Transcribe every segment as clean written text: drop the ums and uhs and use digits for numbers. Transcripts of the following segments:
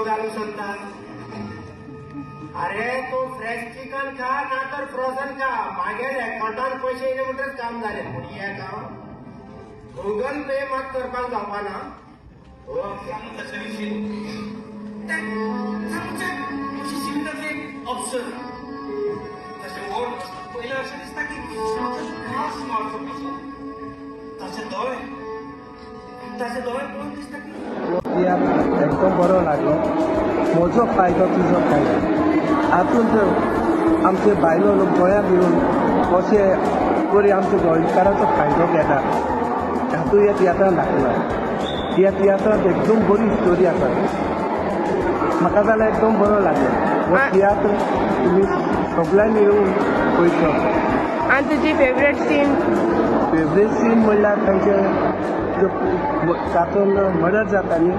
घालू सोदता? अरे तू फ्रेश चिकन खा ना तर फ्रोझन खा. मागे अकाउंटान पैसे येले म्हणटच काम झाले. पूण हे काम गुगल पे मात करपाक जावपा ना. हो तसं ऑप्शन तसे ओढ पहिलं असं दिसता की खास मारतो तसे दोळे कोण दिसता की एकदम बरो लागलो. म्हजो फायदो तुजो फायदो. हातूंत आमचे बायलो लोक गोंयांत येवन कशे बरी आमच्या गोंयकाराचो फायदो घेता हातूंत ह्या तियात्रान दाखयला. ह्या तियात्रांत एकदम बरी स्टोरी आसा. म्हाका जाल्यार एकदम बरो लागलो. हो तियात्र तुमी सगळ्यांनी येवन पळयचो. आनी तुजी फेवरेट सीन म्हणल्यार तांचे तातूंत मर्डर जाता न्ही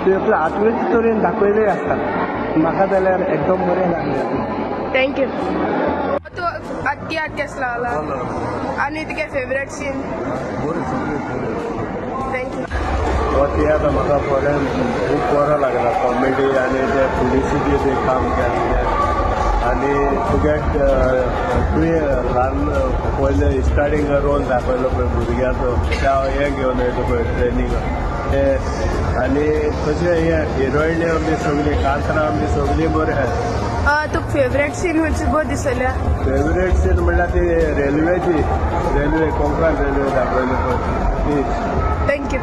ते आत्मेच तरेन दाखयले आसता. म्हाका जाल्यार एकदम बरें लागलें. थँक्यू. तू तियात्र केसो लागला आनी तुगे फेवरेट सीन? थँक्यू. हो तियात्र म्हाका खरें खूब बरो लागला. कॉमेडी आनी ते पुलिसीचे जे काम केल्लें आनी तुगे तुवें ल्हान पयले स्टार्टींग रोल दाखयलो पळय भुरग्याचो त्या हें घेवन येता पळय ट्रेनींग ते आनी तशें हे हिरोयनी आमची सगळी कांतरां आमची सगळीं बरी आसात. तुका फेवरेट सीन खंयची बरी दिसल्या? फेवरेट सीन म्हणल्यार ती रेल्वेची रेल्वे कोंकण रेल्वे दाखयली पळय ती. थँक्यू.